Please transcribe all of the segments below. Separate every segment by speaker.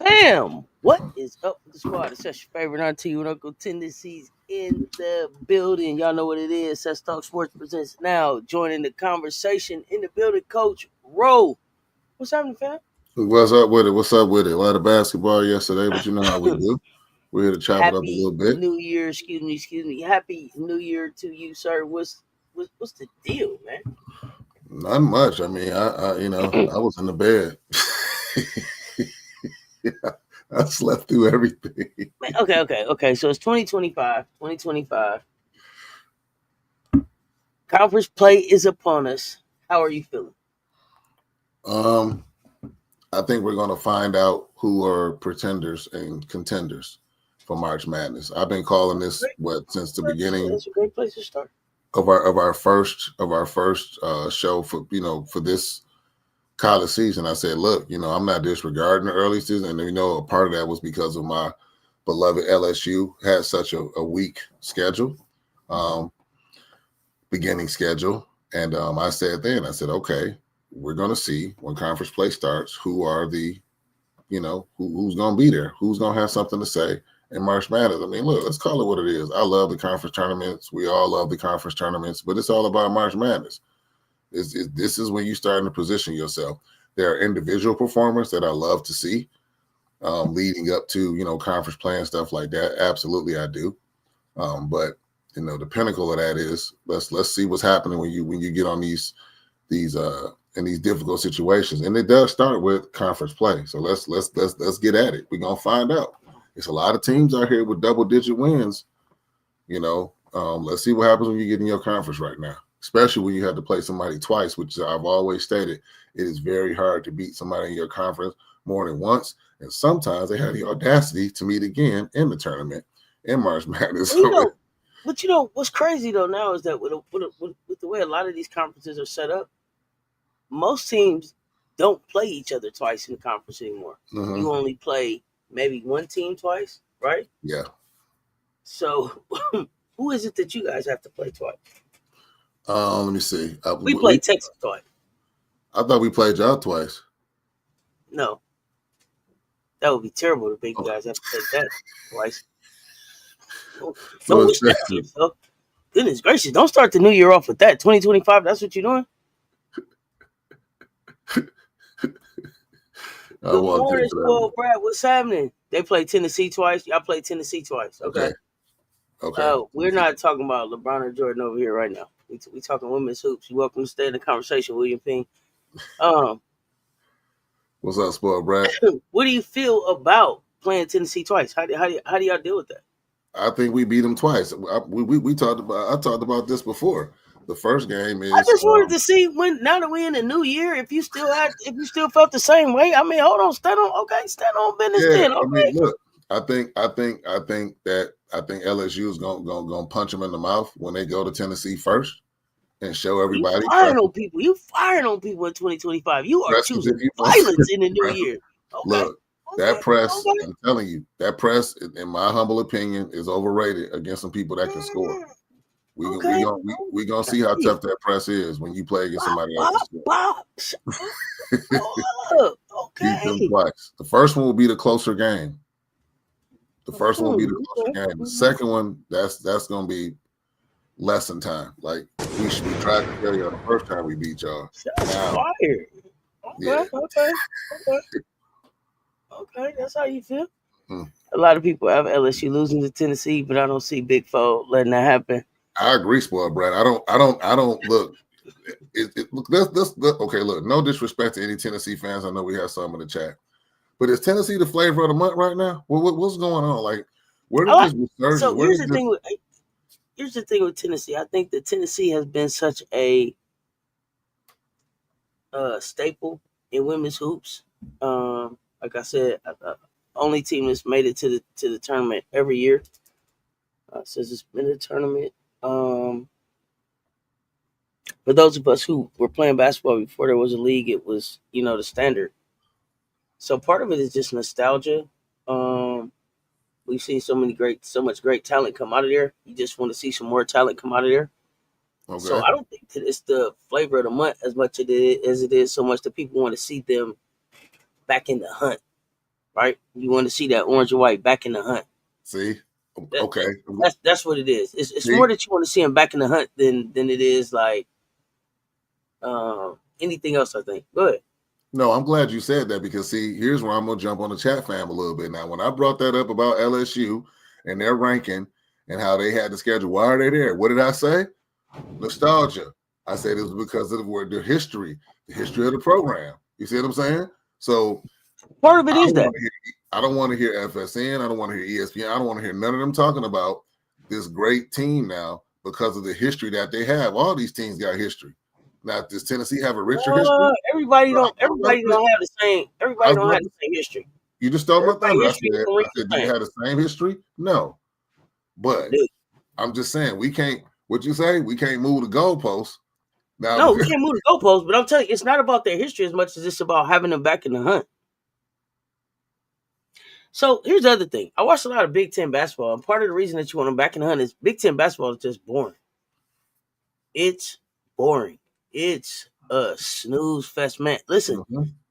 Speaker 1: Bam! What is up with the squad? It's your favorite auntie and Uncle Tendencies in the building. Y'all know what it is. Cess Talk Sports presents now. Joining the conversation in the building, Coach Rowe. What's happening, fam?
Speaker 2: What's up with it? What's up with it? A lot of basketball yesterday, but you know how we do. We're here to chop it up a
Speaker 1: Happy
Speaker 2: little bit.
Speaker 1: New Year. Excuse me. Happy New Year to you, sir. What's the deal, man?
Speaker 2: Not much. I mean, I was in the bed. Yeah, I slept through everything.
Speaker 1: Okay. So it's 2025. Conference play is upon us. How are you feeling?
Speaker 2: I think we're going to find out who are pretenders and contenders for March Madness. I've been calling this since the beginning.
Speaker 1: That's a great place to start.
Speaker 2: Of our first show for this college season. I said, look, I'm not disregarding the early season, and a part of that was because of my beloved LSU had such a weak schedule, beginning schedule, and I said, okay, we're going to see when conference play starts who are the, who's going to be there, who's going to have something to say in March Madness. I mean, look, let's call it what it is. I love the conference tournaments. We all love the conference tournaments, but it's all about March Madness. This is when you start to position yourself. There are individual performers that I love to see leading up to, conference play and stuff like that. Absolutely, I do. But the pinnacle of that is let's see what's happening when you get on these in these difficult situations, and it does start with conference play. So let's get at it. We're gonna find out. It's a lot of teams out here with double-digit wins. Let's see what happens when you get in your conference right now, especially when you have to play somebody twice, which I've always stated, it is very hard to beat somebody in your conference more than once. And sometimes they have the audacity to meet again in the tournament in March Madness.
Speaker 1: But what's crazy though now is that with the way a lot of these conferences are set up, most teams don't play each other twice in the conference anymore. Mm-hmm. You only play maybe one team twice, right?
Speaker 2: Yeah.
Speaker 1: So who is it that you guys have to play twice?
Speaker 2: Let me see.
Speaker 1: We played Texas twice.
Speaker 2: I thought we played y'all twice.
Speaker 1: No. That would be terrible to make you guys have to play that twice. Don't wish that on yourself. Goodness gracious. Don't start the new year off with that. 2025, that's what you're doing? Good morning, spoiled Brad. What's happening? They played Tennessee twice. Y'all played Tennessee twice. Okay. We're not talking about LeBron or Jordan over here right now. We talking women's hoops. You're welcome to stay in the conversation, William Ping.
Speaker 2: What's up, spoiled Brad?
Speaker 1: What do you feel about playing Tennessee twice? How do y'all deal with that?
Speaker 2: I think we beat them twice. We talked about. I talked about this before. The first game is.
Speaker 1: I just wanted to see now that we're in the new year, if you still felt the same way. I mean, hold on, stand on business.
Speaker 2: Yeah,
Speaker 1: then. Okay.
Speaker 2: I mean, look, I think LSU is gonna punch them in the mouth when they go to Tennessee first and show everybody.
Speaker 1: You firing on people in 2025. You are choosing violence in the new year. Okay.
Speaker 2: Look, that press. Okay. I'm telling you, that press, in my humble opinion, is overrated against some people that can score. We gonna see how tough that press is when you play against somebody else.
Speaker 1: Okay.
Speaker 2: Beat them twice. The first one will be the closer game. The second one, that's gonna be lesson time. Like we tried to tell you the first time we beat y'all.
Speaker 1: Fired. Okay, that's how you feel. A lot of people have LSU losing to Tennessee, but I don't see Big Foe letting that happen.
Speaker 2: I agree, spoiled Brad. I don't look. Okay. Look, no disrespect to any Tennessee fans. I know we have some in the chat, but is Tennessee the flavor of the month right now? What's going on? Like, where did this resurgence?
Speaker 1: So here's the thing with Tennessee. I think that Tennessee has been such a staple in women's hoops. Like I said, only team that's made it to the tournament every year since it's been a tournament. For those of us who were playing basketball before there was a league, it was, the standard. So part of it is just nostalgia. We've seen so much great talent come out of there. You just want to see some more talent come out of there. Okay. So I don't think that it's the flavor of the month as much as it is so much that people want to see them back in the hunt. right? You want to see that orange and white back in the hunt.
Speaker 2: See,
Speaker 1: That,
Speaker 2: okay,
Speaker 1: that's what it is. It's
Speaker 2: see.
Speaker 1: more that you want to see him back in the hunt than it is like anything else. I think. Go ahead.
Speaker 2: No, I'm glad you said that because see, here's where I'm gonna jump on the chat fam a little bit now. When I brought that up about LSU and their ranking and how they had the schedule, why are they there? What did I say? Nostalgia. I said it was because of the history of the program. You see what I'm saying? So
Speaker 1: Part of it is that.
Speaker 2: I don't want to hear FSN. I don't want to hear ESPN. I don't want to hear none of them talking about this great team now because of the history that they have. All these teams got history. Now, does Tennessee have a richer history?
Speaker 1: Everybody don't have the same. Everybody don't have the same history.
Speaker 2: You just stole my thunder. I
Speaker 1: History
Speaker 2: said, do you have the same history? No. But
Speaker 1: Dude.
Speaker 2: I'm just saying, we can't, what you say? We can't move the goalposts. Now,
Speaker 1: No, we can't move the goalposts, but I'm telling you, it's not about their history as much as it's about having them back in the hunt. So here's the other thing. I watched a lot of Big Ten basketball, and part of the reason that you want them back in the hunt is Big Ten basketball is just boring. It's boring. It's a snooze fest, man. Listen,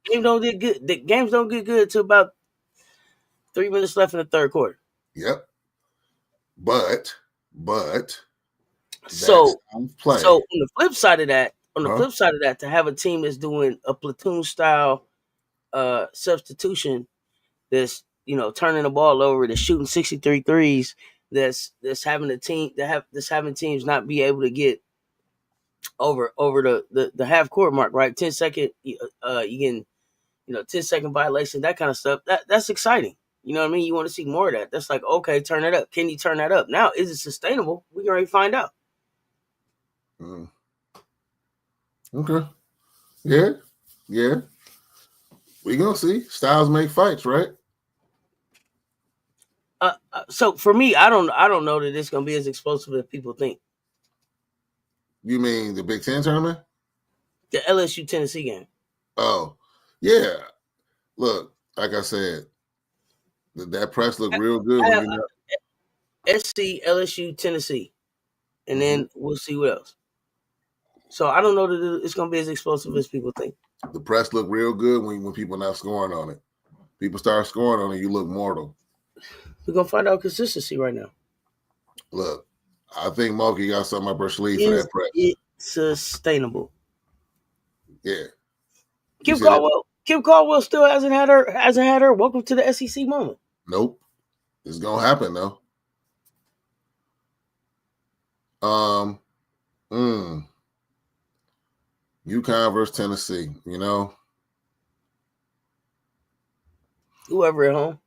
Speaker 1: games don't get good. The games don't get good until about 3 minutes left in the third quarter.
Speaker 2: Yep. But
Speaker 1: so on the flip side of that, to have a team that's doing a platoon style substitution, that's turning the ball over, that's shooting 63 threes, that's having teams not be able to get over the half court mark, right? 10-second you can 10-second violation, that kind of stuff. That's exciting. You know what I mean? You want to see more of that. That's like, okay, turn it up. Can you turn that up? Now, is it sustainable? We can already find out.
Speaker 2: Okay. Yeah. We gonna see. Styles make fights, right?
Speaker 1: So for me, I don't know that it's gonna be as explosive as people think.
Speaker 2: You mean the Big Ten tournament?
Speaker 1: The LSU Tennessee game.
Speaker 2: Oh, yeah. Look, like I said, that press looked real good.
Speaker 1: SC, LSU, Tennessee, and then we'll see what else. So I don't know that it's going to be as explosive as people think.
Speaker 2: The press looked real good when people not scoring on it. People start scoring on it, you look mortal.
Speaker 1: We're going to find out consistency right now.
Speaker 2: Look, I think Mulkey got something up her sleeve for that press.
Speaker 1: It's sustainable.
Speaker 2: Yeah.
Speaker 1: Kim Caldwell still hasn't had her welcome to the SEC moment.
Speaker 2: Nope. It's going to happen, though. Yukon versus Tennessee,
Speaker 1: Whoever at home.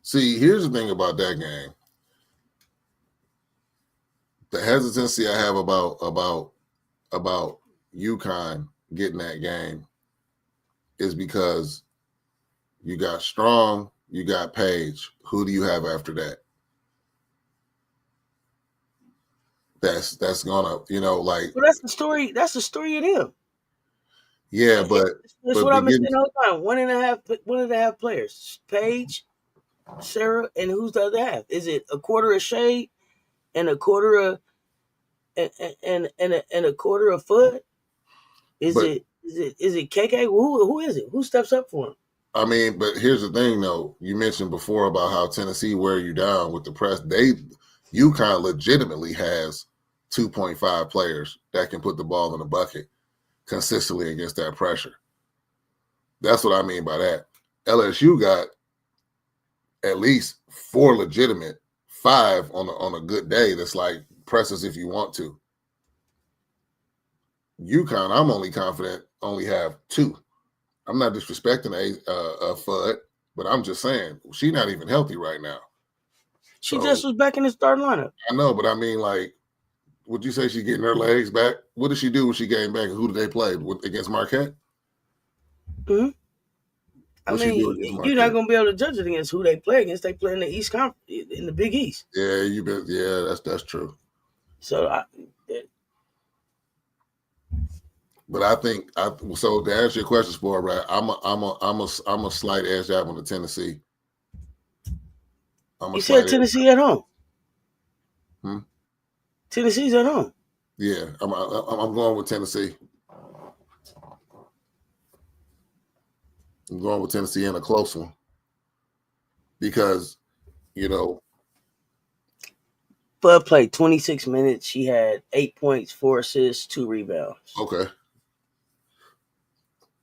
Speaker 2: See, here's the thing about that game. The hesitancy I have about Yukon getting that game is because you got Strong, you got Page. Who do you have after that? That's gonna, like.
Speaker 1: Well, that's the story. That's the story of them.
Speaker 2: Yeah,
Speaker 1: that's what I've been saying all the time. One and a half players. Page, Sarah, and who's the other half? Is it a quarter of Shade and a quarter of and a quarter of Foot? Is it KK? Who is it? Who steps up for him?
Speaker 2: I mean, but here's the thing, though. You mentioned before about how Tennessee wear you down with the press. UConn legitimately has 2.5 players that can put the ball in the bucket consistently against that pressure. That's what I mean by that. LSU got at least 4 legitimate, 5 on a good day. That's like presses if you want to. UConn, I'm only confident only have 2. I'm not disrespecting a Fudd, but I'm just saying she's not even healthy right now.
Speaker 1: She just was back in the starting lineup.
Speaker 2: I know, but I mean, like, would you say she's getting her legs back? What did she do when she came back? Who did they play against Marquette?
Speaker 1: Mm-hmm. I mean, you're not going to be able to judge it against who they play against. They play in the East Conference, in the Big East.
Speaker 2: Yeah, that's true.
Speaker 1: So,
Speaker 2: but I think so. To answer your question, Sport, right? I'm a slight edge that one to Tennessee.
Speaker 1: You said Tennessee at home. Tennessee's at home.
Speaker 2: Yeah, I'm going with Tennessee. I'm going with Tennessee in a close one because, you know,
Speaker 1: Bud played 26 minutes. She had 8 points, 4 assists, 2 rebounds.
Speaker 2: okay.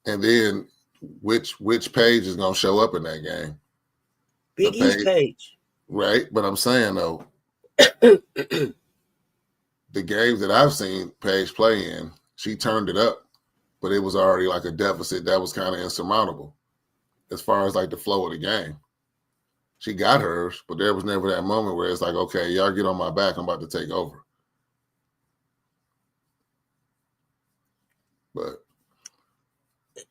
Speaker 2: And then which page is going to show up in that game?
Speaker 1: Big East page.
Speaker 2: Right? But I'm saying, though, the games that I've seen Paige play in, she turned it up, but it was already like a deficit that was kind of insurmountable as far as like the flow of the game. She got hers, but there was never that moment where it's like, okay, y'all get on my back, I'm about to take over.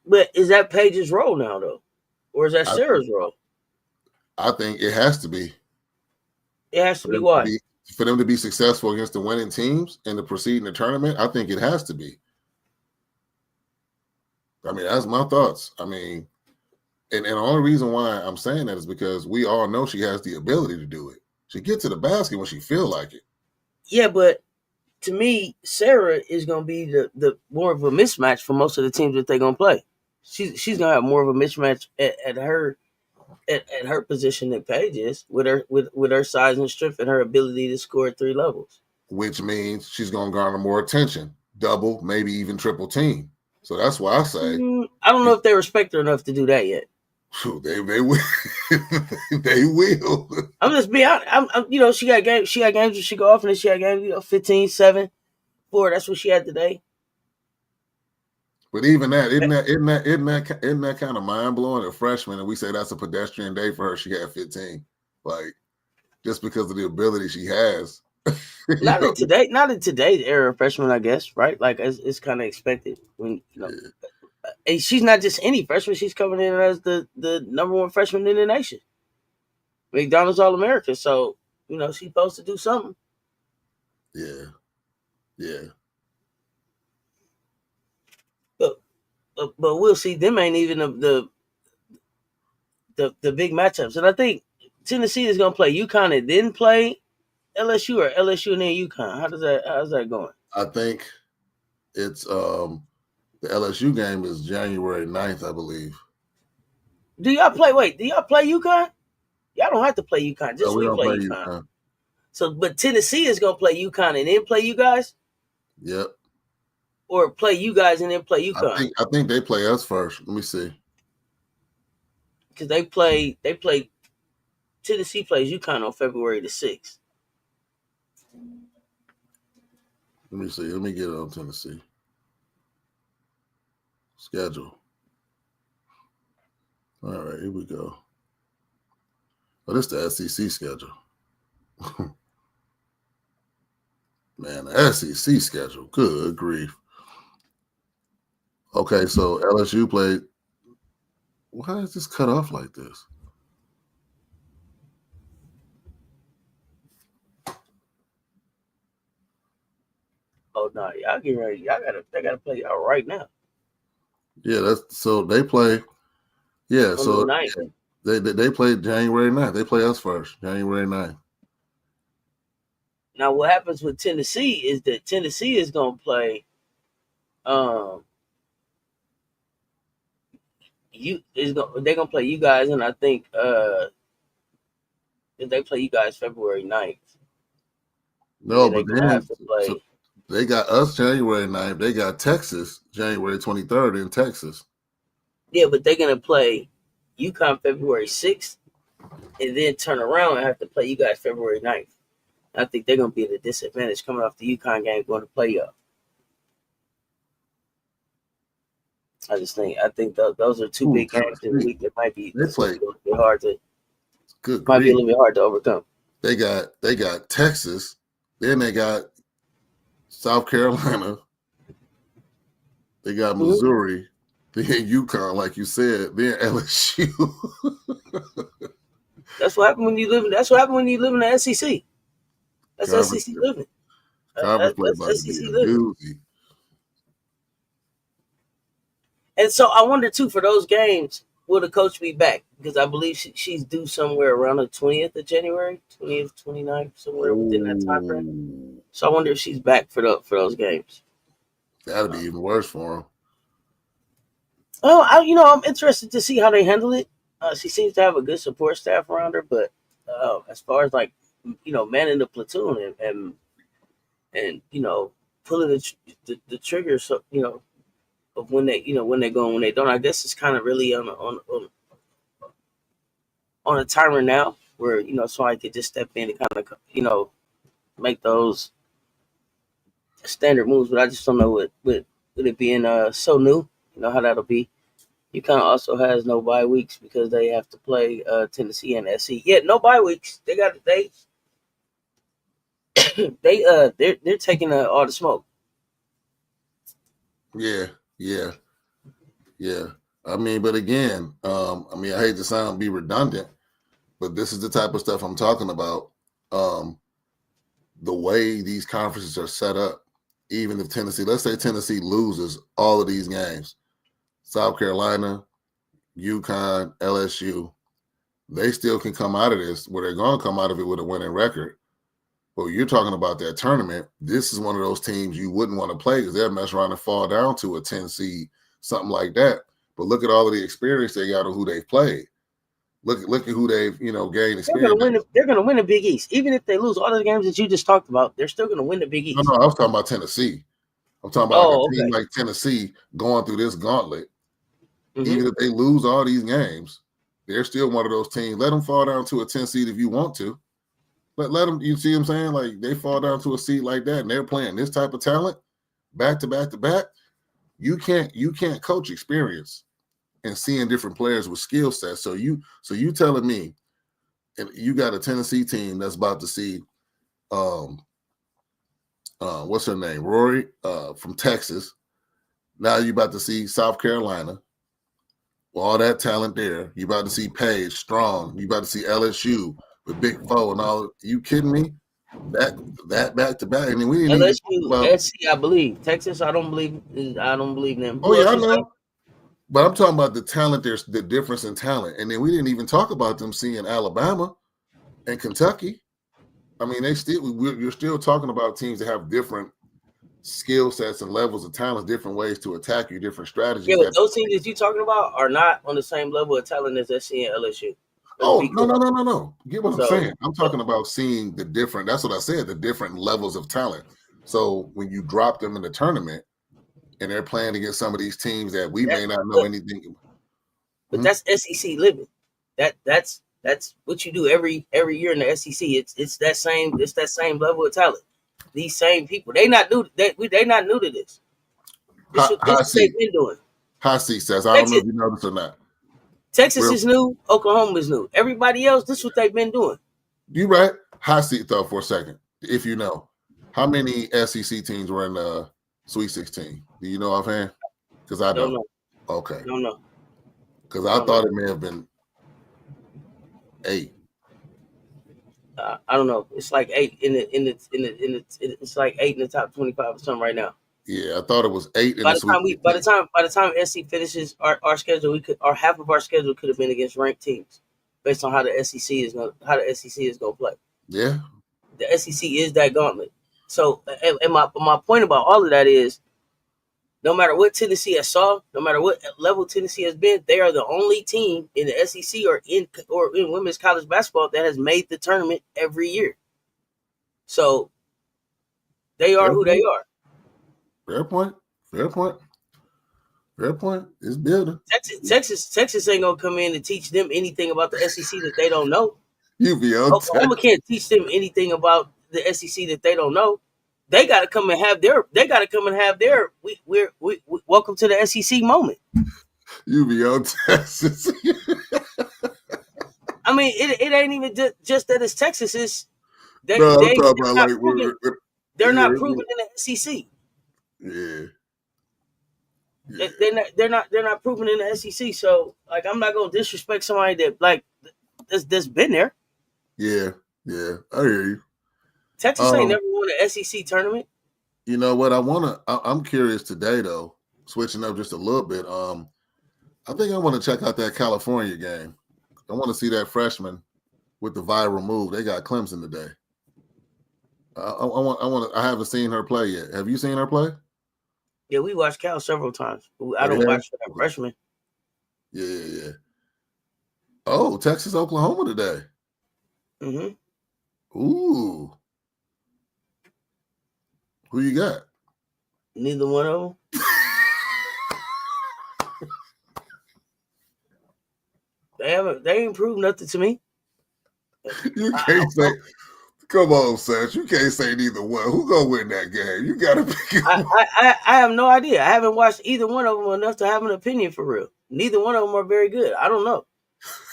Speaker 1: But is that Paige's role now, though? Or is that Sarah's role?
Speaker 2: I think it has to be.
Speaker 1: It has to be what?
Speaker 2: For them to be successful against the winning teams and to proceed in the tournament, I think it has to be. I mean, that's my thoughts. I mean, and the only reason why I'm saying that is because we all know she has the ability to do it. She gets to the basket when she feel like it.
Speaker 1: Yeah, but to me, Sarah is going to be the more of a mismatch for most of the teams that they're going to play. She's going to have more of a mismatch at her position than Paige is with her size and strength and her ability to score at 3 levels.
Speaker 2: Which means she's going to garner more attention, double, maybe even triple team. So that's why I say
Speaker 1: I don't know if they respect her enough to do that yet.
Speaker 2: They will. They will.
Speaker 1: I'm just being honest. She got games. She got games where she go off, and then she got games. 15, 7, 4. That's what she had today.
Speaker 2: But even that, isn't that kind of mind blowing? A freshman, and we say that's a pedestrian day for her. She had 15, like just because of the ability she has.
Speaker 1: Not in today's era of freshman, I guess, right? Like it's kind of expected when And she's not just any freshman; she's coming in as the number 1 freshman in the nation, McDonald's All-American. So she's supposed to do something.
Speaker 2: Yeah.
Speaker 1: But we'll see. Them ain't even the big matchups, and I think Tennessee is going to play UConn and then play LSU, or LSU and then UConn. How's that going?
Speaker 2: I think it's the LSU game is January 9th, I believe.
Speaker 1: Do y'all play UConn? Y'all don't have to play UConn. Just we play UConn. So, but Tennessee is going to play UConn and then play you guys?
Speaker 2: Yep.
Speaker 1: Or play you guys and then play UConn?
Speaker 2: I think they play us first. Let me see.
Speaker 1: Because they play Tennessee plays UConn on February the 6th.
Speaker 2: Let me see. Let me get it on Tennessee. Schedule. All right, here we go. Oh, this is the SEC schedule. Man, the SEC schedule. Good grief. Okay, so LSU played. Why is this cut off like this?
Speaker 1: Oh no, y'all getting ready. They gotta play y'all right now.
Speaker 2: Yeah, that's so they play. Yeah,
Speaker 1: on
Speaker 2: so
Speaker 1: the 9th.
Speaker 2: they play January 9th. They play us first, January 9th.
Speaker 1: Now, what happens with Tennessee is that Tennessee is going to play. They're going to play you guys, and I think they play you guys February 9th.
Speaker 2: No, but so they got us January 9th. They got Texas January 23rd in Texas.
Speaker 1: Yeah, but they're going to play UConn February 6th and then turn around and have to play you guys February 9th. I think they're going to be at a disadvantage coming off the UConn game going to playoff. I think those are two big games in the week that might be a little bit hard to be a little bit hard to overcome.
Speaker 2: They got Texas, then they got South Carolina, they got Missouri, then UConn, like you said, then LSU.
Speaker 1: That's what happened when you live. That's what happened when you live in the SEC. That's SEC living. That's SEC living. And so I wonder too, for those games, will the coach be back? Because I believe she's due somewhere around the 20th of January, 20th, 29th, somewhere within that time frame. So I wonder if she's back for those games.
Speaker 2: That'd be even worse for him.
Speaker 1: Oh, I'm interested to see how they handle it. She seems to have a good support staff around her, but as far as like, manning the platoon and pulling the trigger, so of when they go and when they don't. I guess it's kind of really on a timer now, where so I could just step in and kind of make those standard moves. But I just don't know with it being so new, how that'll be. Yukon also has no bye weeks because they have to play Tennessee and SC. Yeah, no bye weeks. They're taking all the smoke.
Speaker 2: Yeah, yeah, yeah. I mean, but again, I hate to be redundant, but this is the type of stuff I'm talking about. The way these conferences are set up, even if let's say Tennessee loses all of these games, South Carolina, Yukon, LSU, they still can come out of this where they're going to come out of it with a winning record. But you're talking about that tournament. This is one of those teams you wouldn't want to play because they'll mess around and fall down to a 10 seed, something like that. But look at all of the experience they got and who they've played. Look at who they've gained experience.
Speaker 1: They're gonna win the Big East, even if they lose all the games that you just talked about. They're still gonna win the Big East.
Speaker 2: No, I was talking about Tennessee. I'm talking about like a team like Tennessee going through this gauntlet. Mm-hmm. Even if they lose all these games, they're still one of those teams. Let them fall down to a 10 seed if you want to. Let them. You see what I'm saying? Like they fall down to a seed like that, and they're playing this type of talent back to back to back. You can't coach experience and seeing different players with skill sets. So you telling me, and you got a Tennessee team that's about to see, what's her name, Rory, from Texas. Now you about to see South Carolina, all that talent there. You about to see Page Strong. You about to see LSU with Big Foe and all. You kidding me? That back to back. I mean, we didn't
Speaker 1: LSU, SC, I believe. Texas, I don't believe them.
Speaker 2: Oh yeah, I know. But I'm talking about the talent. There's the difference in talent, and then we didn't even talk about them seeing Alabama and Kentucky. I mean, you're still talking about teams that have different skill sets and levels of talent, different ways to attack you, different strategies.
Speaker 1: Yeah, but those teams that you're talking about are not on the same level of talent as SC and LSU.
Speaker 2: No. Get what I'm saying? I'm talking about seeing the different. That's what I said. The different levels of talent. So when you drop them in the tournament, and they're playing against some of these teams that we may not know anything.
Speaker 1: But that's SEC living. That's what you do every year in the SEC. It's that same level of talent. These same people. They not new. They not new to this. This is what they've been doing.
Speaker 2: High seat says, I don't know if you noticed or not.
Speaker 1: Texas is new. Oklahoma is new. Everybody else, this is what they've been doing.
Speaker 2: You right. High seat though for a second. If you know, how many SEC teams were in the Sweet 16? Do you know offhand? Because I don't know. Okay.
Speaker 1: Don't know.
Speaker 2: Because I thought it may have been 8.
Speaker 1: I don't know. It's like 8 it's like 8 in the top 25 or something right now.
Speaker 2: Yeah, I thought it was 8.
Speaker 1: By the time SC finishes our schedule, half of our schedule could have been against ranked teams, based on how the SEC is going to play.
Speaker 2: Yeah,
Speaker 1: the SEC is that gauntlet. So, and my point about all of that is, no matter what Tennessee has saw, no matter what level Tennessee has been, they are the only team in the SEC or in women's college basketball that has made the tournament every year. So, they are who they are.
Speaker 2: Fair point. It's building.
Speaker 1: Texas ain't gonna come in and teach them anything about the SEC that they don't know.
Speaker 2: Oklahoma
Speaker 1: can't teach them anything about the SEC that they don't know. They got to come and have their. We welcome to the SEC moment.
Speaker 2: Texas.
Speaker 1: I mean, it ain't even just that it's Texas. It's they're not proven in the SEC.
Speaker 2: Yeah.
Speaker 1: They're not proven in the SEC. So like, I'm not gonna disrespect somebody that like that's been there.
Speaker 2: Yeah, I hear you.
Speaker 1: Texas ain't never won an SEC tournament.
Speaker 2: You know what? I'm curious today though. Switching up just a little bit. I think I want to check out that California game. I want to see that freshman with the viral move. They got Clemson today. I haven't seen her play yet. Have you seen her play?
Speaker 1: Yeah, we watched Cal several times. I don't watch that freshman.
Speaker 2: Yeah. Oh, Texas, Oklahoma today.
Speaker 1: Mm-hmm.
Speaker 2: Ooh. Who you got?
Speaker 1: Neither one of them. They ain't proved nothing to me.
Speaker 2: You can't say. Come on, Seth. You can't say neither one. Who gonna win that game? You gotta pick.
Speaker 1: I have no idea. I haven't watched either one of them enough to have an opinion for real. Neither one of them are very good. I don't know.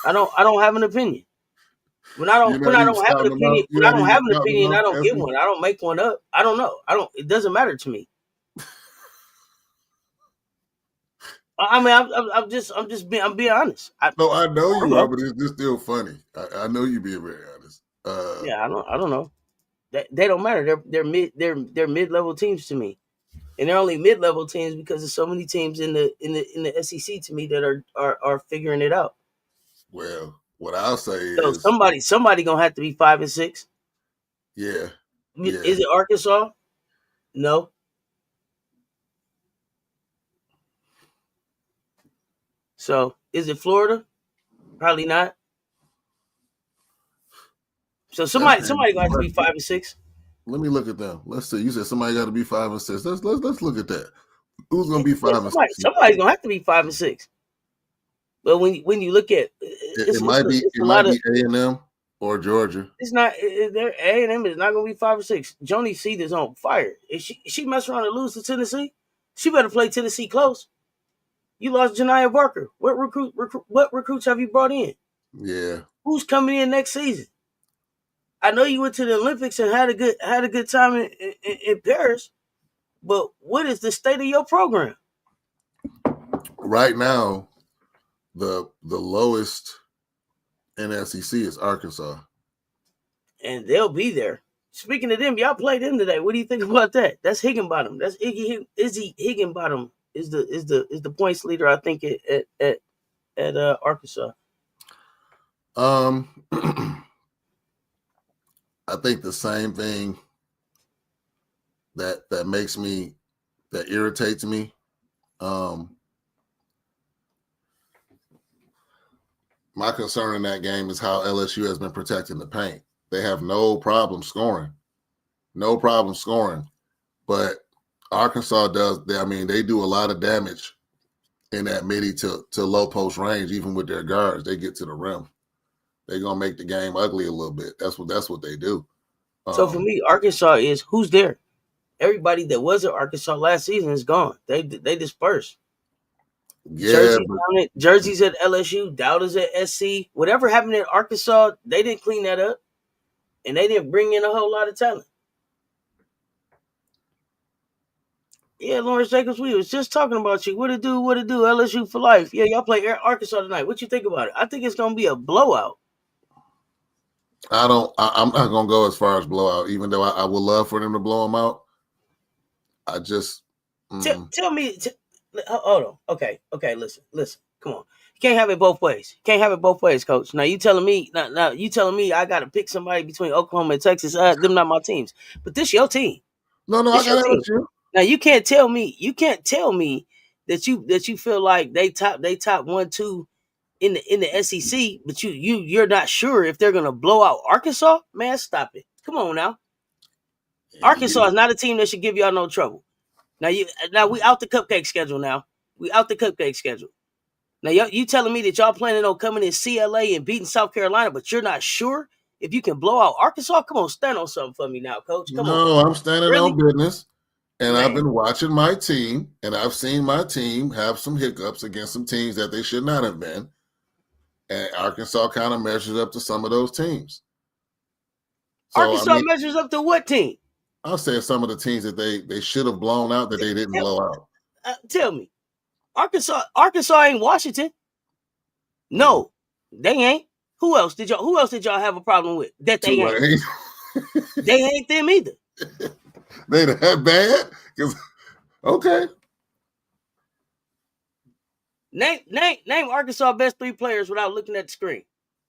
Speaker 1: I don't have an opinion. When I don't
Speaker 2: You're not even
Speaker 1: have an
Speaker 2: scouting them
Speaker 1: opinion,
Speaker 2: out. You're not even scouting them
Speaker 1: I
Speaker 2: out.
Speaker 1: don't give one. I don't make one up. I don't know. It doesn't matter to me. I mean, I'm being honest.
Speaker 2: No, I know you
Speaker 1: know.
Speaker 2: are, but it's just still funny. I know you being very honest.
Speaker 1: Yeah, I don't know. They don't matter. They're mid-level teams to me, and they're only mid-level teams because there's so many teams in the SEC to me that are figuring it out.
Speaker 2: Well, what I'll say
Speaker 1: So
Speaker 2: is,
Speaker 1: somebody gonna have to be 5-6.
Speaker 2: yeah.
Speaker 1: Is it Arkansas? No. So is it Florida? Probably not. So somebody gonna have to be 5-6.
Speaker 2: Let me look at them. Let's see. You said somebody got to be 5 and 6. Let's look at that. Who's gonna be 5 and 6?
Speaker 1: Somebody's gonna have to be 5-6. But when you look at
Speaker 2: it might be A&M or Georgia.
Speaker 1: It's not. Their A&M is not gonna be 5-6. Joni Seed is on fire. If she mess around and lose to Tennessee, she better play Tennessee close. You lost Janiah Barker. What recruits have you brought in?
Speaker 2: Yeah.
Speaker 1: Who's coming in next season? I know you went to the Olympics and had a good time in Paris, but what is the state of your program?
Speaker 2: Right now, the lowest in SEC is Arkansas,
Speaker 1: and they'll be there. Speaking of them, y'all played them today. What do you think about that? That's Higginbottom. That's Izzy Higginbottom is the points leader, I think, at Arkansas.
Speaker 2: I think the same thing that irritates me. My concern in that game is how LSU has been protecting the paint. They have no problem scoring. But Arkansas does. They do a lot of damage in that midi to low post range, even with their guards. They get to the rim. They're gonna make the game ugly a little bit. That's what they do.
Speaker 1: So for me, Arkansas is who's there. Everybody that was at Arkansas last season is gone. They dispersed.
Speaker 2: Yeah,
Speaker 1: Jersey's at LSU, Dowda's at SC. Whatever happened at Arkansas, they didn't clean that up, and they didn't bring in a whole lot of talent. Yeah, Lawrence Jacobs, we was just talking about you. What it do? LSU for life. Yeah, y'all play Arkansas tonight. What you think about it? I think it's gonna be a blowout.
Speaker 2: I'm not gonna go as far as blowout, even though I would love for them to blow them out. I just
Speaker 1: tell me. Hold on. Okay. Listen. Come on. You can't have it both ways. Coach. Now you telling me. I got to pick somebody between Oklahoma and Texas. Them not my teams, but this your team.
Speaker 2: No, I got LSU.
Speaker 1: Now you can't tell me that you feel like they top 1-2 in the SEC, but you're not sure if they're gonna blow out Arkansas. Man, stop it. Come on now. Arkansas is not a team that should give y'all no trouble. Now we out the cupcake schedule now. Now you telling me that y'all planning on coming in CLA and beating South Carolina, but you're not sure if you can blow out Arkansas? Come on, stand on something for me now, Coach. Come on.
Speaker 2: No, I'm standing on business. And
Speaker 1: Man.
Speaker 2: I've been watching my team, and I've seen my team have some hiccups against some teams that they should not have been. And Arkansas kind of measures up to some of those teams.
Speaker 1: So, Arkansas measures up to what team?
Speaker 2: I'll say some of the teams that they should have blown out that they didn't blow out.
Speaker 1: Tell me. Arkansas ain't Washington. No, they ain't. Who else did y'all have a problem with? That they ain't. They ain't them either.
Speaker 2: They that bad? Okay.
Speaker 1: Name Arkansas' best 3 players without looking at the screen.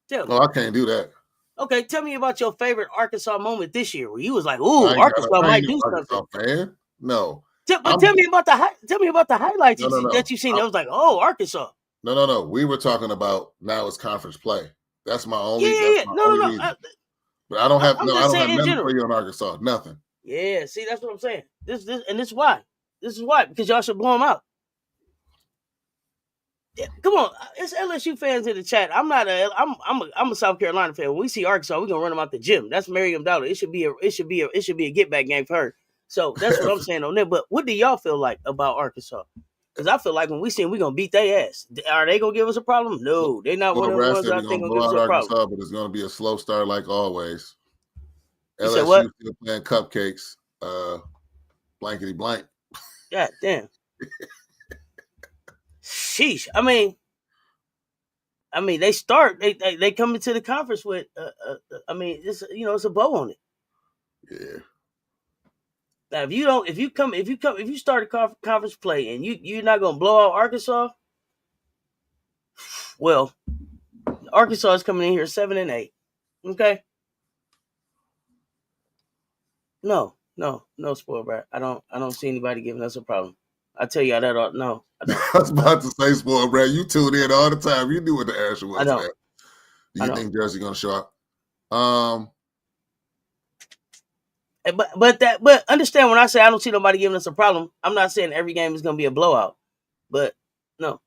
Speaker 1: Tell me.
Speaker 2: No, I can't do that.
Speaker 1: Okay, tell me about your favorite Arkansas moment this year where you was like, "Ooh, Arkansas might do something."
Speaker 2: Fan? No.
Speaker 1: Tell me about the highlights that you seen. That was like, "Oh, Arkansas."
Speaker 2: No. We were talking about now it's conference play. That's my only. That's
Speaker 1: Yeah.
Speaker 2: my
Speaker 1: No.
Speaker 2: only reason. But I don't have
Speaker 1: I'm
Speaker 2: no. I
Speaker 1: just
Speaker 2: don't have
Speaker 1: saying in
Speaker 2: nothing for
Speaker 1: general.
Speaker 2: you on Arkansas. Nothing.
Speaker 1: Yeah, see, that's what I'm saying. This is why. This is why, because y'all should blow them out. Yeah, come on, it's LSU fans in the chat. I'm a South Carolina fan. When we see Arkansas, we're gonna run them out the gym. That's Miriam Dowdle. It should be a get back game for her. So that's what I'm saying on that. But what do y'all feel like about Arkansas? Because I feel like when we see them, we're gonna beat their ass. Are they gonna give us a problem? No, they're not one
Speaker 2: Well,
Speaker 1: of the
Speaker 2: Brad
Speaker 1: ones
Speaker 2: said
Speaker 1: that I
Speaker 2: we're
Speaker 1: think
Speaker 2: gonna
Speaker 1: gonna give
Speaker 2: blow
Speaker 1: us
Speaker 2: out
Speaker 1: a problem.
Speaker 2: Arkansas, but it's gonna be a slow start like always.
Speaker 1: You said
Speaker 2: LSU
Speaker 1: what?
Speaker 2: still playing cupcakes. Blankety blank.
Speaker 1: God damn. Sheesh. I mean, they start. They come into the conference with. It's a bow on it.
Speaker 2: Yeah.
Speaker 1: Now, if you start a conference play and you're not gonna blow out Arkansas, well, Arkansas is coming in here 7-8. Okay. No, spoil brat. I don't see anybody giving us a problem. I tell you that. No, I don't.
Speaker 2: I was about to say, spoil Brad. You tune in all the time. You knew what the answer was,
Speaker 1: I don't.
Speaker 2: man. Do you think Jersey gonna show up?
Speaker 1: But understand when I say I don't see nobody giving us a problem, I'm not saying every game is gonna be a blowout. But no,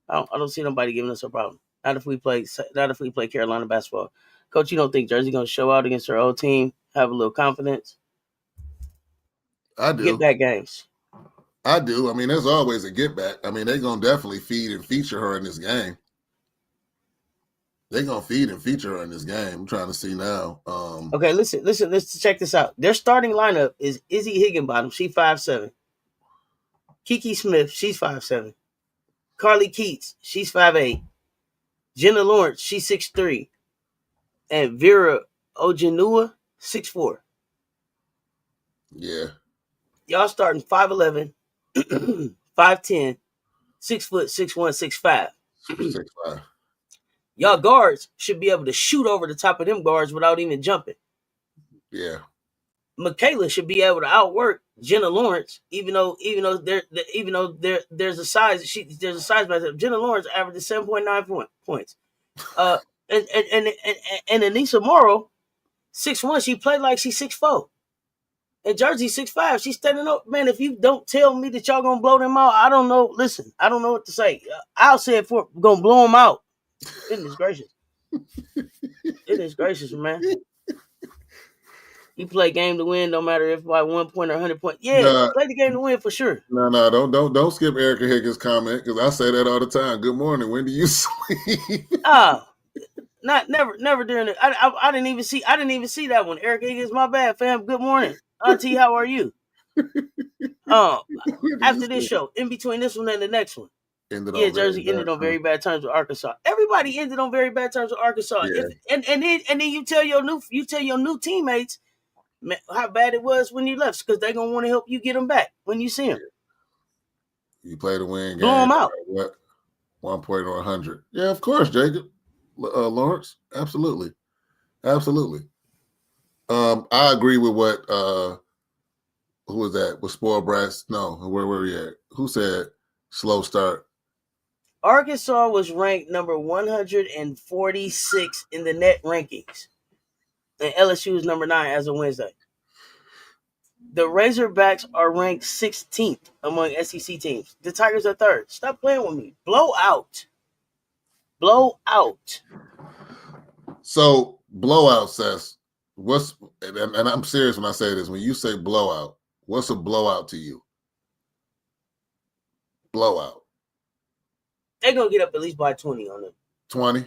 Speaker 1: I don't see nobody giving us a problem. Not if we play Carolina basketball. Coach, you don't think Jersey gonna show out against their old team? Have a little confidence.
Speaker 2: I do.
Speaker 1: Get back games.
Speaker 2: I do. I mean, there's always a get back. I mean, they're gonna definitely feed and feature her in this game. They're gonna feed and feature her in this game. I'm trying to see now.
Speaker 1: Okay, listen. Let's check this out. Their starting lineup is Izzy Higginbottom. She's 5'7". Kiki Smith. She's 5'7". Carly Keats. She's 5'8". Jenna Lawrence. She's 6'3". And Vera Ojenua, 6'4".
Speaker 2: Yeah.
Speaker 1: Y'all starting 5'11", 5'10", 6 foot, 6'1", 6'5".
Speaker 2: 6'5".
Speaker 1: Y'all guards should be able to shoot over the top of them guards without even jumping.
Speaker 2: Yeah.
Speaker 1: Michaela should be able to outwork Jenna Lawrence, even though there's a size matchup. Jenna Lawrence averages 7.9 points. And Anissa Morrow, 6'1", she played like she's 6'4". And Jersey 6'5", she's standing up. Man, if you don't tell me that y'all gonna blow them out, I don't know. Listen, I don't know what to say. I'll say it for gonna blow them out. Goodness gracious. Goodness gracious, man. You play game to win, no matter if by 1 point or 100 points. Yeah, play the game to win for sure.
Speaker 2: No, don't skip Erica Higgins' comment because I say that all the time. Good morning. When do you sleep?
Speaker 1: Never during it. I didn't even see that one. Erica Higgins, my bad, fam. Good morning, Auntie. How are you? After this show, in between this one and the next one. Jersey ended on very bad terms with Arkansas. Everybody ended on very bad terms with Arkansas.
Speaker 2: Yeah.
Speaker 1: And then you tell your new teammates how bad it was when you left, because they're gonna want to help you get them back when you see them.
Speaker 2: You play to win.
Speaker 1: Blow them out.
Speaker 2: What? 1 point or 100? Yeah, of course, Jacob. Lawrence, absolutely. I agree with what. Who was that? Was Spoiled Brass? No, where were we at? Who said slow start?
Speaker 1: Arkansas was ranked number 146 in the net rankings. And LSU is number 9 as of Wednesday. The Razorbacks are ranked 16th among SEC teams. The Tigers are 3rd. Stop playing with me. Blow out.
Speaker 2: So, blowout, Cess. And I'm serious when I say this. When you say blowout, what's a blowout to you? Blowout.
Speaker 1: They're going to get up at least by 20 on them.
Speaker 2: 20?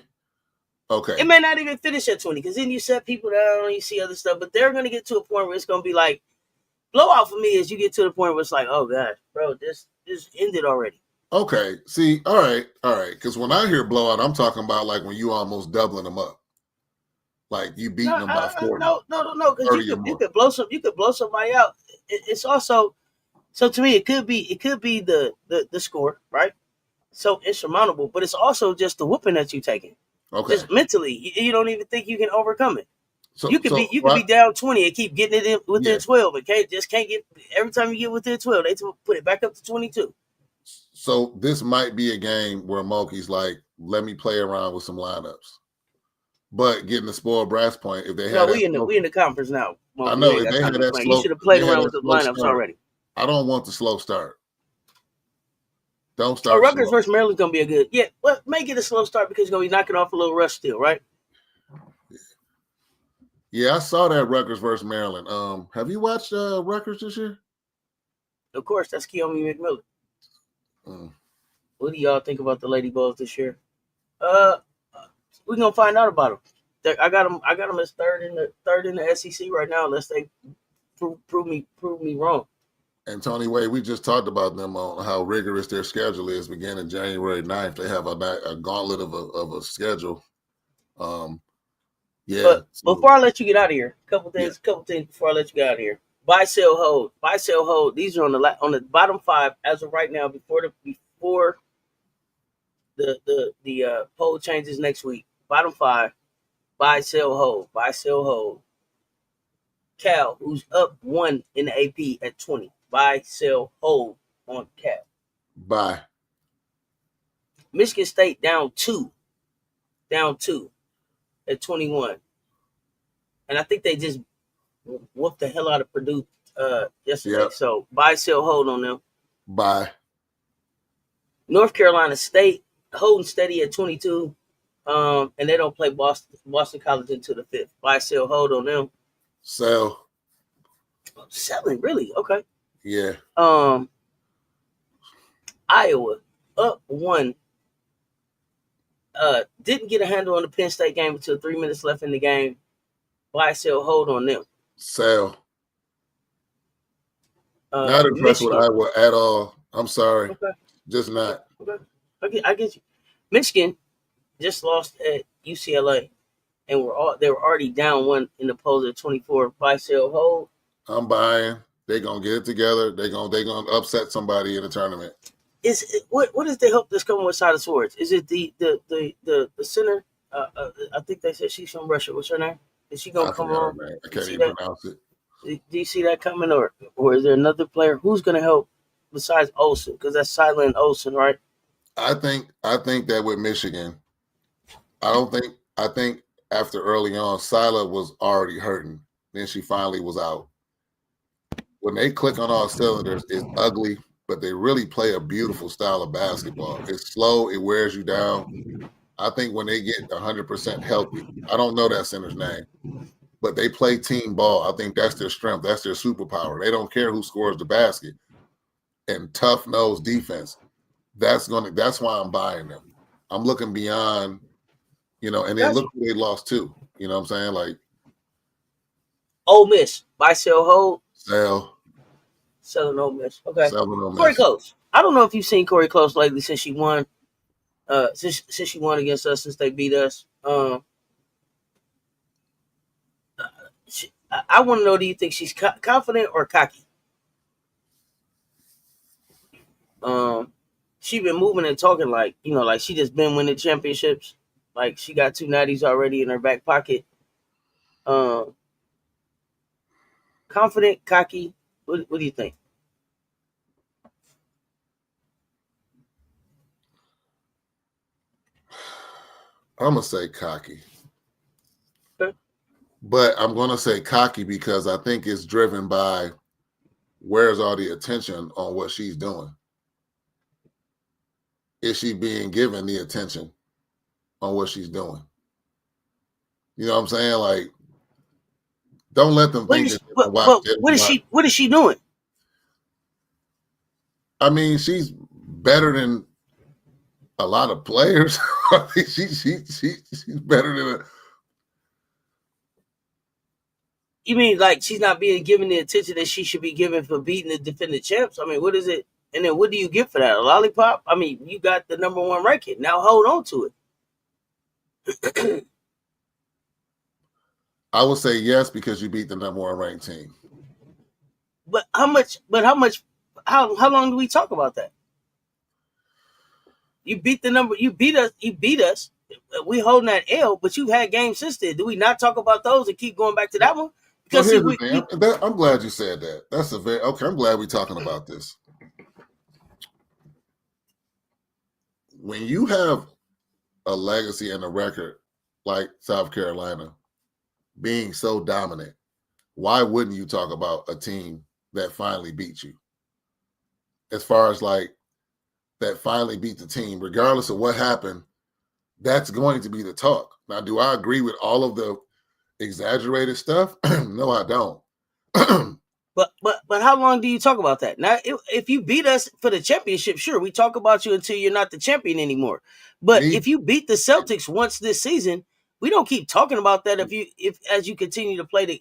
Speaker 2: Okay.
Speaker 1: It may not even finish at 20 because then you set people down and you see other stuff. But they're going to get to a point where it's going to be like, blowout for me is you get to the point where it's like, oh, God, bro, this ended already.
Speaker 2: Okay. See, all right. Because when I hear blowout, I'm talking about like when you almost doubling them up. Like you beating them by 40.
Speaker 1: No. Because you could blow somebody out. It's also, so to me, it could be the score, right? So insurmountable, but it's also just the whooping that you're taking.
Speaker 2: Okay.
Speaker 1: Just mentally, you don't even think you can overcome it.
Speaker 2: So,
Speaker 1: you could be down 20 and keep getting it within 12, but can't get every time you get within 12, they put it back up to 22.
Speaker 2: So this might be a game where Moki's like, let me play around with some lineups. But getting the spoiled brass point, if they
Speaker 1: No,
Speaker 2: had that,
Speaker 1: we in the conference now.
Speaker 2: I
Speaker 1: Monkey, we
Speaker 2: know
Speaker 1: ain't
Speaker 2: if
Speaker 1: got
Speaker 2: they
Speaker 1: time
Speaker 2: had
Speaker 1: to be
Speaker 2: that
Speaker 1: playing. You
Speaker 2: slow,
Speaker 1: should have
Speaker 2: if they
Speaker 1: played
Speaker 2: had
Speaker 1: around
Speaker 2: that
Speaker 1: with the
Speaker 2: slow
Speaker 1: lineups
Speaker 2: start.
Speaker 1: already.
Speaker 2: I don't want the slow start. Don't
Speaker 1: Oh,
Speaker 2: start
Speaker 1: Rutgers
Speaker 2: slow.
Speaker 1: versus Maryland's gonna be a good. Yeah, well, make it a slow start because you're gonna be knocking off a little rush still, right?
Speaker 2: Yeah, I saw that Rutgers versus Maryland. Have you watched Rutgers this year?
Speaker 1: Of course, that's Keomi McMillan.
Speaker 2: Mm.
Speaker 1: What do y'all think about the Lady Bulls this year? Uh, we're gonna find out about them. I got them. I got them as third in the SEC right now. Unless they prove me wrong.
Speaker 2: And Tony Way, we just talked about them on how rigorous their schedule is. Beginning January 9th, they have a gauntlet of a schedule. Yeah.
Speaker 1: But
Speaker 2: So,
Speaker 1: before I let you get out of here, couple
Speaker 2: yeah.
Speaker 1: things before I let you get out of here. Buy, sell, hold. These are on the bottom 5 as of right now. Before the poll changes next week. Bottom 5. Buy, sell, hold. Buy, sell, hold. Cal, who's up 1 in the AP at 20. Buy, sell, hold on Cal.
Speaker 2: Bye.
Speaker 1: Michigan State down 2 at 21. And I think they just whooped the hell out of Purdue yesterday.
Speaker 2: Yep.
Speaker 1: So buy, sell, hold on them.
Speaker 2: Bye.
Speaker 1: North Carolina State holding steady at 22. And they don't play Boston College until the 5th. Buy, sell, hold on them.
Speaker 2: Sell.
Speaker 1: Selling, really? Okay.
Speaker 2: Yeah.
Speaker 1: Iowa up 1. Didn't get a handle on the Penn State game until 3 minutes left in the game. Buy, sell, hold on them.
Speaker 2: Sell. Not impressed
Speaker 1: Michigan.
Speaker 2: with Iowa at all. I'm sorry.
Speaker 1: Okay.
Speaker 2: Just not.
Speaker 1: Okay. I get you. Michigan just lost at UCLA, and they were already down 1 in the polls at 24. Buy, sell, hold.
Speaker 2: I'm buying. They're gonna get it together. They're gonna upset somebody in the tournament.
Speaker 1: What is the help that's coming with Side of Swords? Is it the center? I think they said she's from Russia. What's her name? Is she gonna come on?
Speaker 2: I can't even pronounce it.
Speaker 1: Do you see that coming, or is there another player who's gonna help besides Olsen? Because that's Silent Olsen, right?
Speaker 2: I think that with Michigan, I think after early on, Sila was already hurting. Then she finally was out. When they click on all cylinders, it's ugly, but they really play a beautiful style of basketball. It's slow, it wears you down. I think when they get 100% healthy, I don't know that center's name, but they play team ball. I think that's their strength. That's their superpower. They don't care who scores the basket. And tough nose defense. That's why I'm buying them. I'm looking beyond, and then look who they lost to. You know what I'm saying? Like
Speaker 1: Ole Miss. Buy, sell, hold.
Speaker 2: Sell.
Speaker 1: Selling Ole Miss. Okay.
Speaker 2: Selling Ole Miss.
Speaker 1: Cori Close. I don't know if you've seen Cori Close lately since she won. Since she won against us, since they beat us. I want to know, do you think she's confident or cocky? She been moving and talking like she just been winning championships. Like she got 2 natties already in her back pocket. Confident, cocky. What do you think?
Speaker 2: I'm gonna say cocky.
Speaker 1: Okay.
Speaker 2: But I'm gonna say cocky because I think it's driven by where's all the attention on what she's doing. Is she being given the attention on what she's doing? You know what I'm saying? Like, don't let them think that they can watch.
Speaker 1: What is she doing?
Speaker 2: I mean, she's better than a lot of players. I think she's better than
Speaker 1: You mean like she's not being given the attention that she should be given for beating the defending champs? I mean, what is it? And then what do you get for that? A lollipop? I mean, you got the number 1 ranking. Now hold on to it.
Speaker 2: I would say yes because you beat the number 1 ranked team.
Speaker 1: But how much? How long do we talk about that? You beat us. You beat us. We holding that L, but you've had games since then. Do we not talk about those and keep going back to that one? Because
Speaker 2: I'm glad you said that. That's okay. I'm glad we're talking about this. when you have a legacy and a record like South Carolina being so dominant, why wouldn't you talk about a team that finally beat you? As far as like that finally beat the team, regardless of what happened, that's going to be the talk. Now, do I agree with all of the exaggerated stuff? No, I don't.
Speaker 1: But how long do you talk about that? Now, if you beat us for the championship, sure, we talk about you until you're not the champion anymore. But
Speaker 2: Me,
Speaker 1: if you beat the Celtics once this season, we don't keep talking about that. If as you continue to play.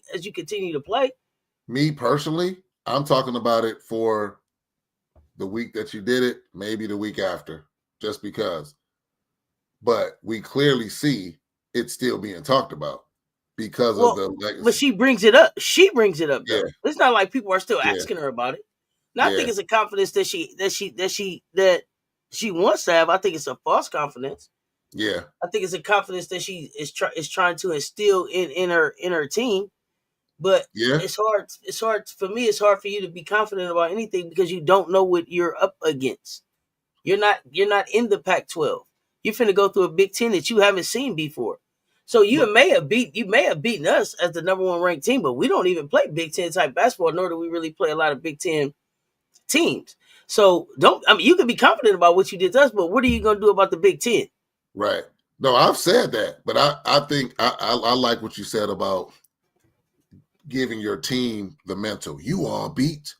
Speaker 2: Me personally, I'm talking about it for the week that you did it, maybe the week after, just because. But we clearly see it's still being talked about because of
Speaker 1: Well,
Speaker 2: the
Speaker 1: but
Speaker 2: legacy.
Speaker 1: she brings it up. She brings it up
Speaker 2: Yeah,
Speaker 1: though. It's not like people are still
Speaker 2: yeah,
Speaker 1: asking her about it. Now I
Speaker 2: yeah,
Speaker 1: think it's a confidence that she wants to have. I think it's a false confidence.
Speaker 2: yeah,
Speaker 1: I think it's a confidence that she is trying to instill in her team. But
Speaker 2: yeah,
Speaker 1: it's hard. It's hard for me. It's hard for you to be confident about anything because you don't know what you're up against. You're not in the Pac-12. You're finna go through a Big Ten that you haven't seen before. So you may have beaten us as the number one ranked team, but we don't even play Big Ten type basketball, nor do we really play a lot of Big Ten teams. So you can be confident about what you did to us, but what are you gonna do about the Big Ten?
Speaker 2: right. No, I've said that, but I think I like what you said about giving your team the mental. You beat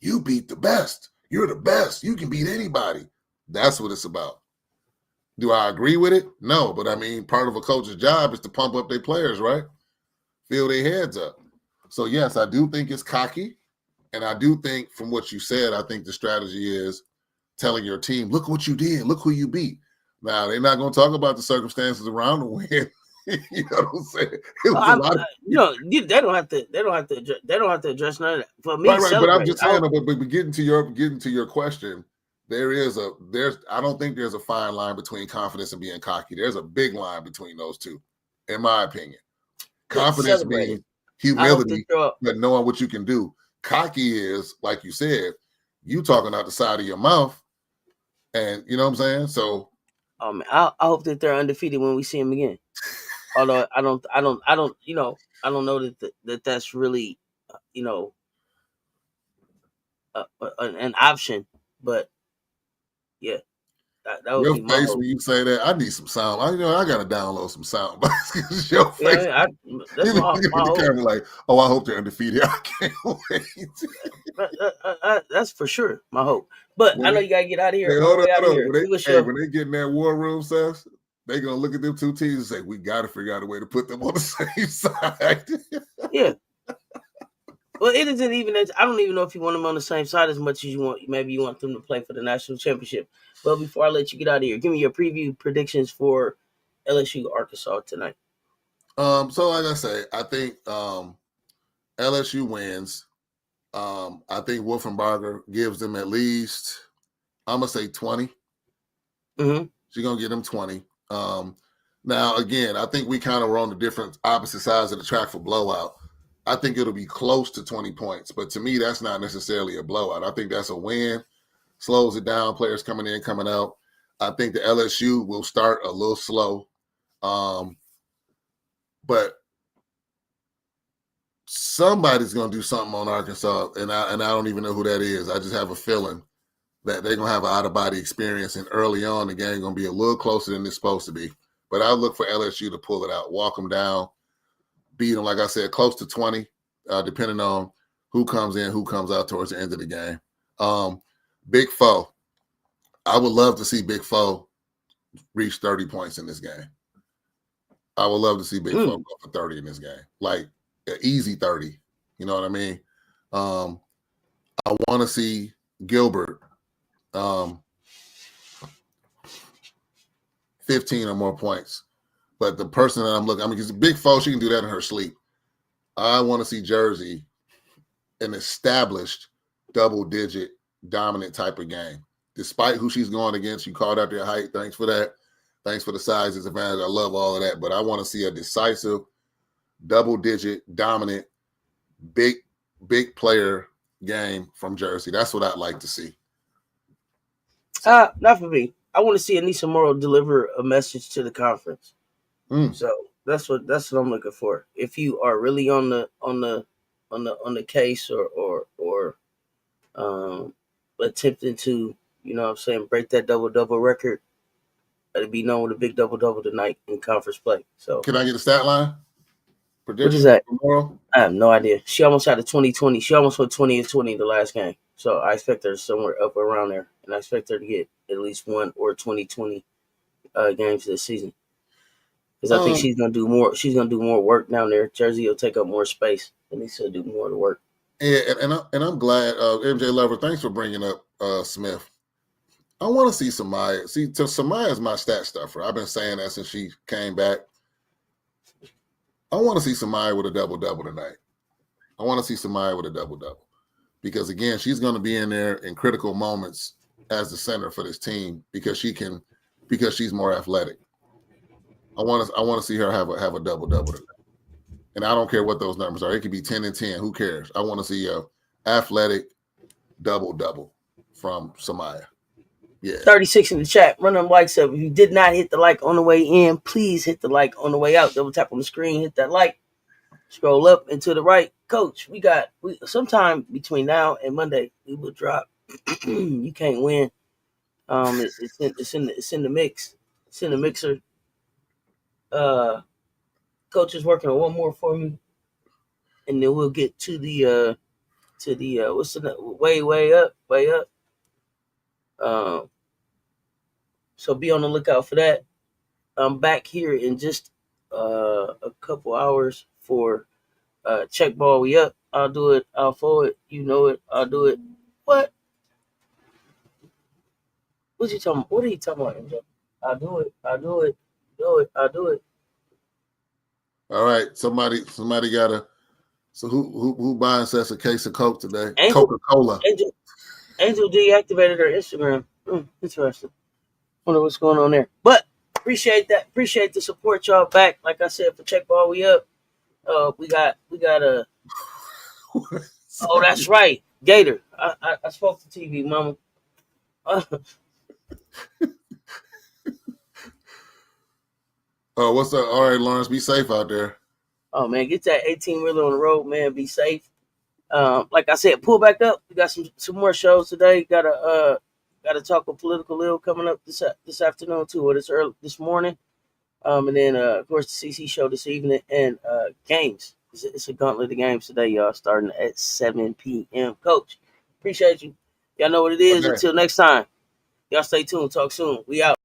Speaker 2: the best. You're the best. You can beat anybody. That's what it's about. Do I agree with it? No, but I mean, part of a coach's job is to pump up their players, right? Fill their heads up. So yes, I do think it's cocky. And I do think from what you said, I think the strategy is telling your team, look what you did, look who you beat. Now, they're not going to talk about the circumstances around the win. You know what I'm saying? It was a lot of
Speaker 1: they don't have to. They don't have to address none of that. For me,
Speaker 2: right. But I'm
Speaker 1: celebrate.
Speaker 2: just saying, but getting to your question, I don't think there's a fine line between confidence and being cocky. There's a big line between those two, in my opinion. Confidence
Speaker 1: Celebrate
Speaker 2: means
Speaker 1: it. I hope that
Speaker 2: humility,
Speaker 1: you're.
Speaker 2: but knowing what you can do. Cocky is, like you said, you talking out the side of your mouth, and you know what I'm saying. So,
Speaker 1: I hope that they're undefeated when we see them again. Although I don't know that's really you know an option. But yeah, that would
Speaker 2: your
Speaker 1: be my
Speaker 2: face
Speaker 1: hope.
Speaker 2: when you say that, I need some sound. I gotta download some sound bites because your face.
Speaker 1: Yeah, that's
Speaker 2: You look
Speaker 1: my
Speaker 2: at the
Speaker 1: hope.
Speaker 2: camera like, oh, I hope they're undefeated. I can't wait.
Speaker 1: That's for sure my hope. But I
Speaker 2: When
Speaker 1: know
Speaker 2: they,
Speaker 1: you gotta get out of here
Speaker 2: hey,
Speaker 1: on the
Speaker 2: hold on,
Speaker 1: way out of
Speaker 2: hold on.
Speaker 1: here. We wish you.
Speaker 2: When they get in that war room, Seth, they gonna look at them two teams and say, we got to figure out a way to put them on the same side.
Speaker 1: Yeah. Well, it isn't even. I don't even know if you want them on the same side as much as you want. Maybe you want them to play for the national championship. But before I let you get out of here, give me your preview predictions for LSU Arkansas tonight.
Speaker 2: So like I say, I think LSU wins. I think Wolfenbarger gives them at least, I'm gonna say 20.
Speaker 1: Mm-hmm.
Speaker 2: She's gonna get them 20. Now again, I think we kind of were on the different opposite sides of the track for blowout. I think it'll be close to 20 points, but to me, that's not necessarily a blowout. I think that's a win, slows it down, players coming in, coming out. I think the LSU will start a little slow. But somebody's going to do something on Arkansas, and I don't even know who that is. I just have a feeling that they're going to have an out-of-body experience, and early on, the game going to be a little closer than it's supposed to be. But I look for LSU to pull it out, walk them down, beat them, like I said, close to 20, depending on who comes in, who comes out towards the end of the game. Big Foe. I would love to see Big Foe reach 30 points in this game. I would love to see Big Foe go for 30 in this game. Like, an easy 30. You know what I mean? I want to see Gilbert 15 or more points. But the person that I'm looking, because Big Foe, she can do that in her sleep. I want to see Jersey an established double-digit dominant type of game. Despite who she's going against, you called out their height. Thanks for that. Thanks for the size disadvantage. I love all of that. But I want to see a decisive, double-digit, dominant, big player game from Jersey. That's what I'd like to see.
Speaker 1: Not for me. I want to see Anissa Morrow deliver a message to the conference.
Speaker 2: Mm.
Speaker 1: So that's what I'm looking for. If you are really on the case or attempting to, you know what I'm saying, break that double record, let it be known with a big double tonight in conference play. So
Speaker 2: Can I get a stat line
Speaker 1: what is
Speaker 2: prediction
Speaker 1: that?
Speaker 2: tomorrow?
Speaker 1: I have no idea. She almost had a 20-20. She almost went 20-20 the last game. So I expect her somewhere up around there. And I expect her to get at least 1 or 20-20 games this season. Because I think she's gonna do more. She's gonna do more work down there. Jersey will take up more space, and they still do more of the work.
Speaker 2: Yeah, and I'm glad, MJ Lover. Thanks for bringing up Smith. I want to see Samaya. Samaya is my stat stuffer. I've been saying that since she came back. I want to see Samaya with a double tonight. I want to see Samaya with a double because again, she's going to be in there in critical moments as the center for this team because she's more athletic. I want to see her have a double tonight. And I don't care what those numbers are. It could be 10 and 10. Who cares? I want to see a athletic double from Samaya. Yeah.
Speaker 1: 36 in the chat. Run them likes up. If you did not hit the like on the way in, please hit the like on the way out. Double tap on the screen, hit that like. Scroll up and to the right. Coach, we sometime between now and Monday we will drop. You can't win. It's in the mix. It's in the mixer. Coach is working on one more for me, and then we'll get to the what's the way up. So be on the lookout for that. I'm back here in just a couple hours for check ball. We up. I'll do it. I'll forward. You know it. I'll do it. What? What you talking? What are you talking about, MJ? I'll do it. I'll do it. Do it. I'll do it.
Speaker 2: All right. Somebody got to. So who buying Cess a case of Coke today?
Speaker 1: Angel,
Speaker 2: Coca-Cola.
Speaker 1: Angel deactivated her Instagram. Interesting. Wonder what's going on there. But appreciate that. Appreciate the support, y'all. Back, like I said, for check ball. We up. We got a. Oh, that's right, Gator. I spoke to TV, Mama.
Speaker 2: Oh, what's up? All right, Lawrence, be safe out there.
Speaker 1: Oh man, get that 18-wheeler on the road, man. Be safe. Like I said, pull back up. We got some more shows today. Got to talk with Political Ill coming up this afternoon too, or this morning. And then of course the CC show this evening and games. It's a gauntlet of games today, y'all, starting at 7 p.m. Coach, appreciate you. Y'all know what it is.
Speaker 2: Okay.
Speaker 1: Until next time, y'all stay tuned. Talk soon. We out.